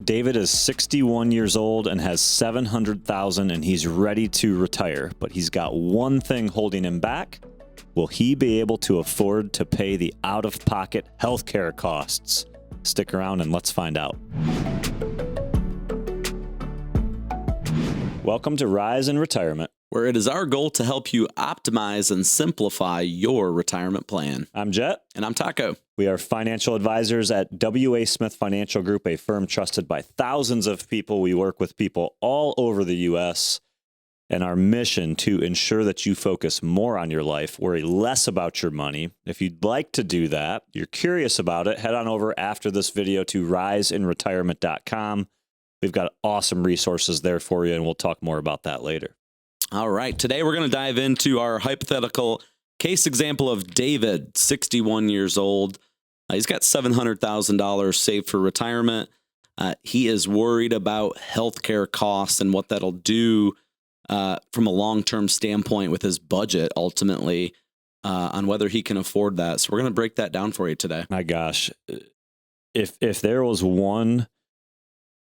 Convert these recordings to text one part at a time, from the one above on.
David is 61 years old and has $700,000 and he's ready to retire, but he's got one thing holding him back. Will he be able to afford to pay the out-of-pocket healthcare costs? Stick around and let's find out. Welcome to Rise in Retirement, where it is our goal to help you optimize and simplify your retirement plan. I'm Jet. And I'm Taco. We are financial advisors at W.A. Smith Financial Group, a firm trusted by thousands of people. We work with people all over the U.S., and our mission to ensure that you focus more on your life, worry less about your money. If you'd like to do that, you're curious about it, head on over after this video to riseinretirement.com. We've got awesome resources there for you, and we'll talk more about that later. All right. Today, we're going to dive into our hypothetical case example of David, 61 years old. He's got $700,000 saved for retirement. He is worried about healthcare costs and what that'll do from a long-term standpoint with his budget, ultimately, on whether he can afford that. So we're going to break that down for you today. My gosh, if there was one,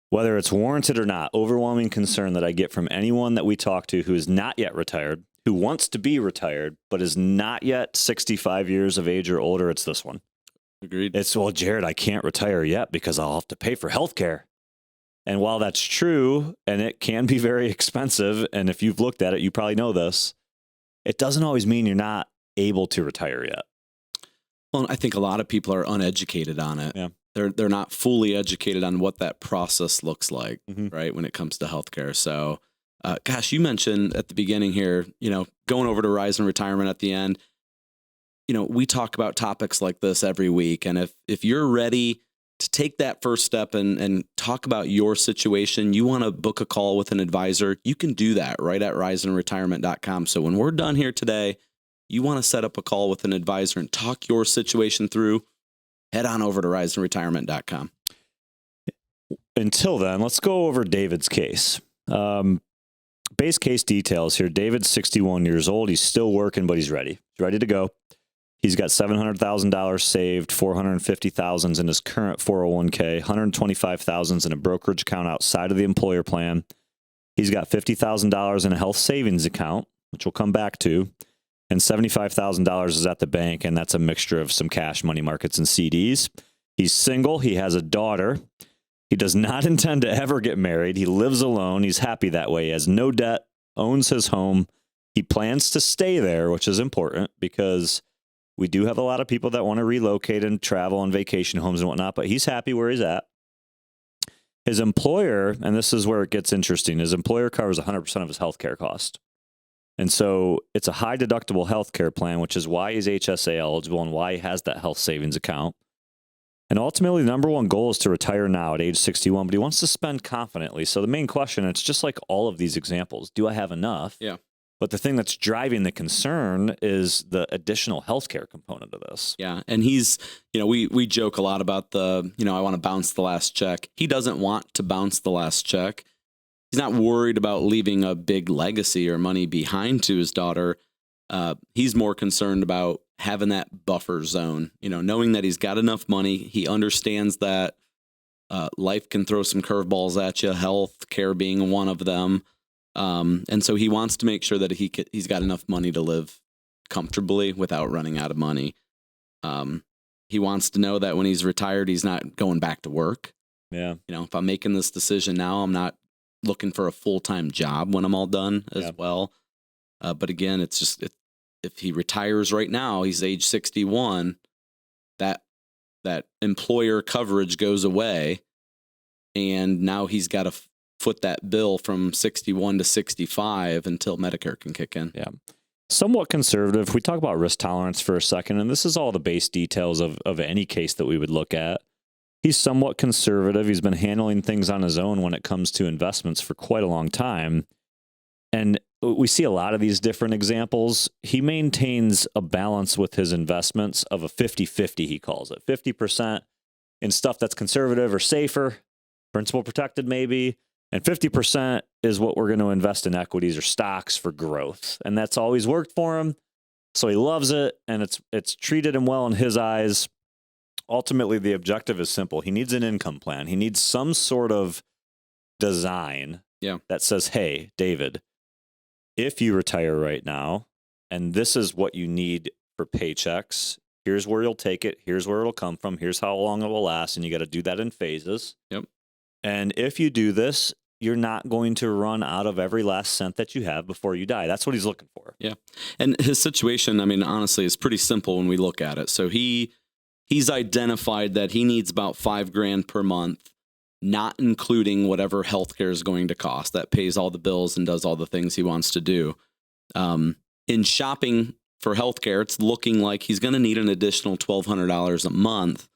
whether it's warranted or not, overwhelming concern that I get from anyone that we talk to who is not yet retired, who wants to be retired, but is not yet 65 years of age or older, it's this one. Agreed. It's, well, Jared, I can't retire yet because I'll have to pay for healthcare. And while that's true, and it can be very expensive, and if you've looked at it, you probably know this, it doesn't always mean you're not able to retire yet. Well, I think a lot of people are uneducated on it. Yeah. They're not fully educated on what that process looks like, right, when it comes to healthcare. So, gosh, you mentioned at the beginning here, going over to Rise in Retirement at the end, we talk about topics like this every week. And if you're ready to take that first step and talk about your situation, you want to book a call with an advisor, you can do that right at riseinretirement.com. So when we're done here today, you want to set up a call with an advisor and talk your situation through, head on over to riseinretirement.com. Until then, let's go over David's case. Base case details here. David's 61 years old. He's still working, but he's ready. He's ready to go. He's got $700,000 saved, $450,000 in his current 401k, $125,000 in a brokerage account outside of the employer plan. He's got $50,000 in a health savings account, which we'll come back to, and $75,000 is at the bank, and that's a mixture of some cash, money markets, and CDs. He's single. He has a daughter. He does not intend to ever get married. He lives alone. He's happy that way. He has no debt, owns his home. He plans to stay there, which is important because we do have a lot of people that want to relocate and travel on vacation homes and whatnot, but he's happy where he's at. His employer, and this is where it gets interesting, his employer covers 100% of his healthcare cost. And so it's a high deductible healthcare plan, which is why he's HSA eligible and why he has that health savings account. And ultimately, the number one goal is to retire now at age 61, but he wants to spend confidently. So the main question, it's just like all of these examples, do I have enough? Yeah. But the thing that's driving the concern is the additional healthcare component of this. Yeah. And he's, we joke a lot about I want to bounce the last check. He doesn't want to bounce the last check. He's not worried about leaving a big legacy or money behind to his daughter. He's more concerned about having that buffer zone, knowing that he's got enough money. He understands that life can throw some curveballs at you, health care being one of them. And so he wants to make sure that he's got enough money to live comfortably without running out of money. He wants to know that when he's retired, he's not going back to work. Yeah. If I'm making this decision now, I'm not looking for a full-time job when I'm all done as well. But again, it's just, if he retires right now, he's age 61, that employer coverage goes away. And now he's got to foot that bill from 61 to 65 until Medicare can kick in. Yeah. Somewhat conservative. We talk about risk tolerance for a second, and this is all the base details of any case that we would look at. He's somewhat conservative. He's been handling things on his own when it comes to investments for quite a long time. And we see a lot of these different examples. He maintains a balance with his investments of a 50-50, he calls it. 50% in stuff that's conservative or safer, principal protected maybe, and 50% is what we're going to invest in equities or stocks for growth. And that's always worked for him. So he loves it, and it's treated him well in his eyes. ultimately the objective is simple. He needs an income plan. He needs some sort of design that says, hey, David, if you retire right now, and this is what you need for paychecks, here's where you'll take it. Here's where it'll come from. Here's how long it will last. And you got to do that in phases. Yep. And if you do this, you're not going to run out of every last cent that you have before you die. That's what he's looking for. Yeah. And his situation, I mean, honestly, is pretty simple when we look at it. So he's identified that he needs about $5,000 per month, not including whatever healthcare is going to cost. That pays all the bills and does all the things he wants to do. In shopping for healthcare, it's looking like he's going to need an additional $1,200 a month,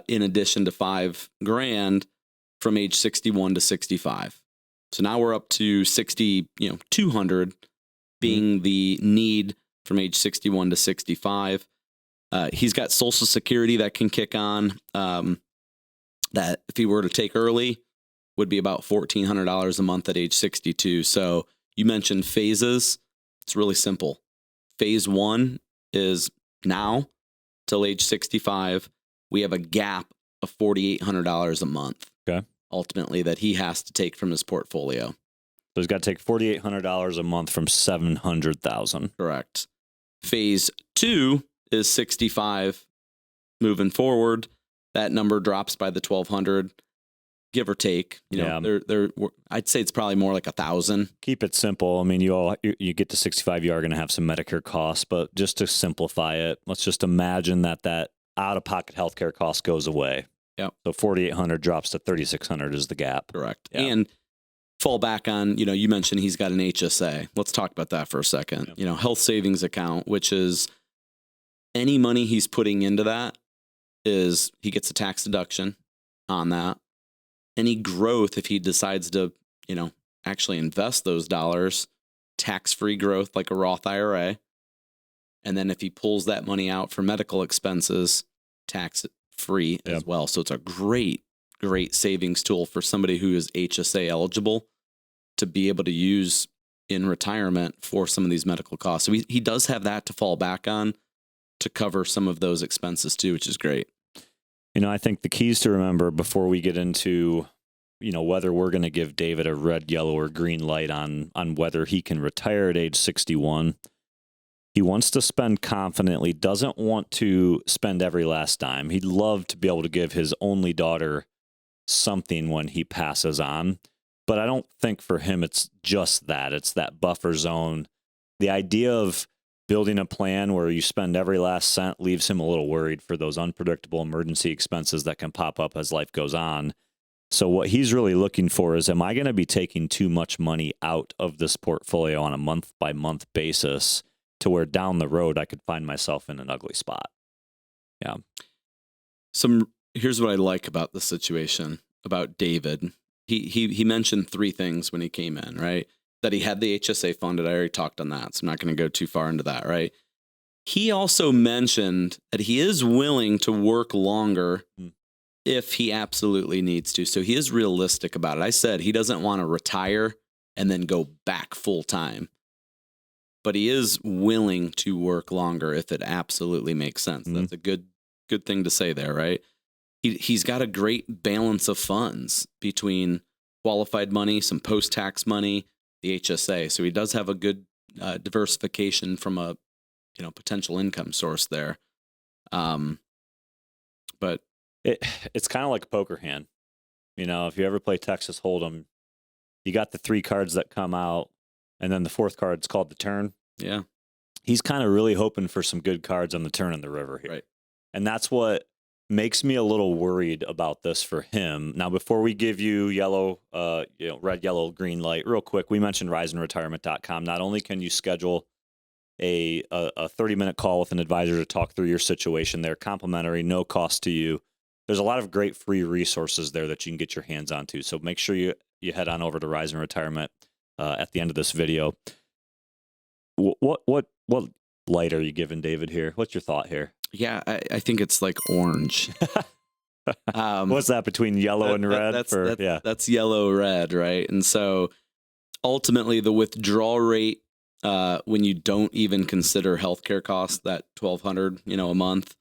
in addition to $5,000 from age 61 to 65. So now we're up to 200 being the need from age 61 to 65. He's got Social Security that can kick on. That if he were to take early would be about $1,400 a month at age 62. So you mentioned phases. It's really simple. Phase 1 is now till age 65. We have a gap of $4,800 a month. Okay. Ultimately, that he has to take from his portfolio. So he's got to take $4,800 a month from $700,000. Correct. Phase 2 is 65. Moving forward, that number drops by the 1,200, give or take. I'd say it's probably more like 1,000. Keep it simple. I mean, you get to 65, you are going to have some Medicare costs, but just to simplify it, let's just imagine that out-of-pocket healthcare cost goes away. Yeah. So 4,800 drops to 3,600 is the gap. Correct. Yeah. And fall back on, you mentioned he's got an HSA. Let's talk about that for a second. Yep. Health savings account, which is any money he's putting into that is he gets a tax deduction on that. Any growth, if he decides to, actually invest those dollars, tax-free growth like a Roth IRA. And then if he pulls that money out for medical expenses, tax-free as well. So it's a great savings tool for somebody who is HSA eligible to be able to use in retirement for some of these medical costs. So he does have that to fall back on to cover some of those expenses too, which is great. I think the keys to remember before we get into, whether we're going to give David a red, yellow, or green light on whether he can retire at age 61. He wants to spend confidently, doesn't want to spend every last dime. He'd love to be able to give his only daughter something when he passes on. But I don't think for him it's just that. It's that buffer zone. The idea of building a plan where you spend every last cent leaves him a little worried for those unpredictable emergency expenses that can pop up as life goes on. So what he's really looking for is, am I going to be taking too much money out of this portfolio on a month-by-month basis to where down the road I could find myself in an ugly spot? Yeah. Here's what I like about the situation, about David. He mentioned 3 things when he came in, right? That he had the HSA funded. I already talked on that, so I'm not going to go too far into that, right? He also mentioned that he is willing to work longer if he absolutely needs to. So he is realistic about it. I said he doesn't want to retire and then go back full time, but he is willing to work longer if it absolutely makes sense. That's a good thing to say there, right? He's got a great balance of funds between qualified money, some post-tax money, the HSA. So he does have a good diversification from a potential income source there. But it's kind of like a poker hand. If you ever play Texas Hold'em, you got the 3 cards that come out, and then the 4th card's called the turn. Yeah. He's kind of really hoping for some good cards on the turn in the river here. Right. And that's what makes me a little worried about this for him. Now, before we give you yellow, red, yellow, green light, real quick, we mentioned riseandretirement.com. Not only can you schedule a 30-minute call with an advisor to talk through your situation there, complimentary, no cost to you. There's a lot of great free resources there that you can get your hands onto. So make sure you head on over to Rise and Retirement at the end of this video. What light are you giving David here? What's your thought here? Yeah, I think it's like orange. What's that between yellow and red? That's yellow, red, right? And so ultimately the withdrawal rate, when you don't even consider healthcare costs, that $1,200, a month,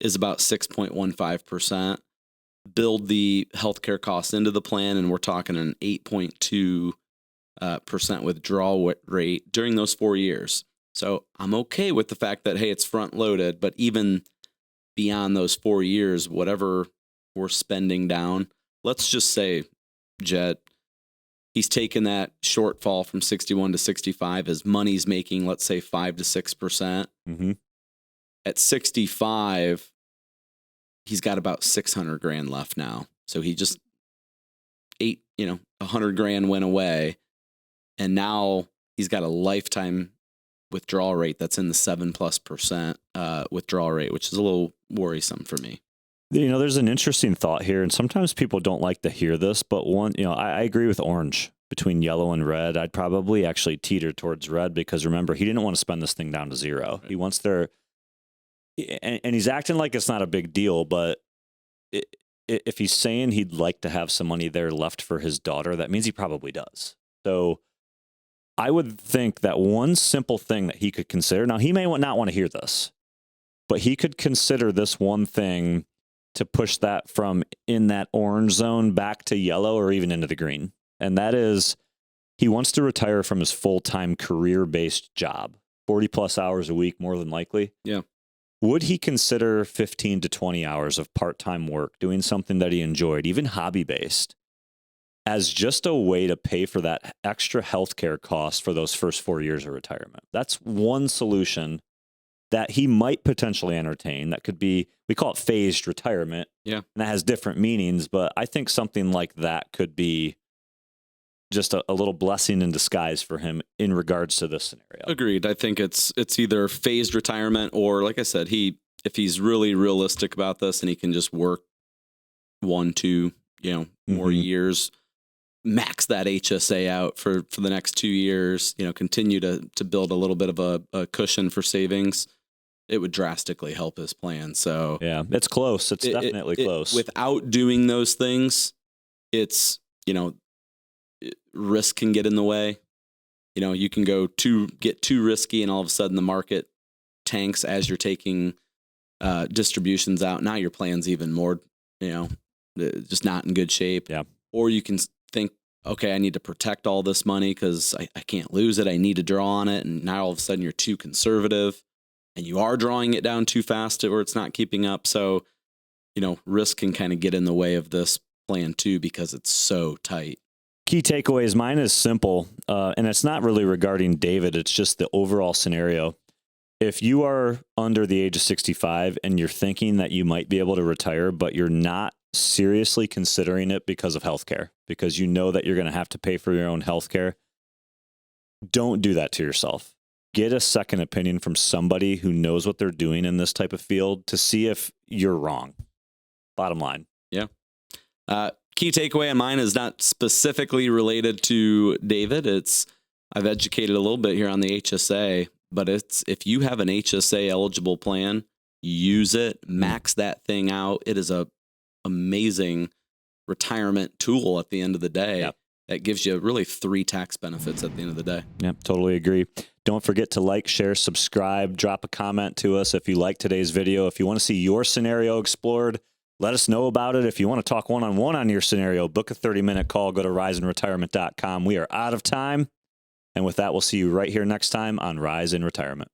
is about 6.15%. Build the healthcare costs into the plan, and we're talking an 8.2% withdrawal rate during those 4 years. So I'm okay with the fact that, hey, it's front loaded, but even beyond those 4 years, whatever we're spending down, let's just say, Jet, he's taken that shortfall from 61 to 65. His money's making, let's say, 5 to 6%. Mm-hmm. At 65, he's got about 600 grand left now. So he just 100 grand went away. And now he's got a lifetime withdrawal rate that's in the 7+% withdrawal rate, which is a little worrisome for me. There's an interesting thought here, and sometimes people don't like to hear this, but I agree with orange. Between yellow and red, I'd probably actually teeter towards red, because remember, he didn't want to spend this thing down to zero. Right. He wants and he's acting like it's not a big deal, but if he's saying he'd like to have some money there left for his daughter, that means he probably does. So I would think that one simple thing that he could consider, now he may not want to hear this, but he could consider this one thing to push that from in that orange zone back to yellow or even into the green. And that is, he wants to retire from his full-time career-based job, 40 plus hours a week, more than likely. Yeah. Would he consider 15 to 20 hours of part-time work, doing something that he enjoyed, even hobby-based, as just a way to pay for that extra healthcare cost for those first 4 years of retirement? That's one solution that he might potentially entertain. That could be, we call it phased retirement. Yeah. And that has different meanings, but I think something like that could be just a little blessing in disguise for him in regards to this scenario. Agreed. I think it's either phased retirement or, like I said, if he's really realistic about this and he can just work 1-2, more years, max that HSA out for the next 2 years, continue to build a little bit of a cushion for savings, it would drastically help his plan. So yeah, it's close. It's definitely close. Without doing those things, it's, risk can get in the way. You can get too risky, and all of a sudden the market tanks as you're taking distributions out. Now your plan's even more, just not in good shape. Yeah. Or you can think, okay, I need to protect all this money because I can't lose it. I need to draw on it. And now all of a sudden you're too conservative and you are drawing it down too fast or it's not keeping up. So, risk can kind of get in the way of this plan too, because it's so tight. Key takeaways, mine is simple, and it's not really regarding David. It's just the overall scenario. If you are under the age of 65 and you're thinking that you might be able to retire, but you're not seriously considering it because of healthcare, because you know that you're going to have to pay for your own healthcare, don't do that to yourself. Get a second opinion from somebody who knows what they're doing in this type of field to see if you're wrong. Bottom line. Yeah. Key takeaway on mine is not specifically related to David. I've educated a little bit here on the HSA, but if you have an HSA eligible plan, use it, max that thing out. It is a amazing retirement tool at the end of the day. Yep. That gives you really 3 tax benefits at the end of the day. Yep, totally agree. Don't forget to like, share, subscribe, drop a comment to us if you like today's video. If you want to see your scenario explored, let us know about it. If you want to talk one-on-one on your scenario, book a 30-minute call. Go to riseinretirement.com. We are out of time. And with that, we'll see you right here next time on Rise in Retirement.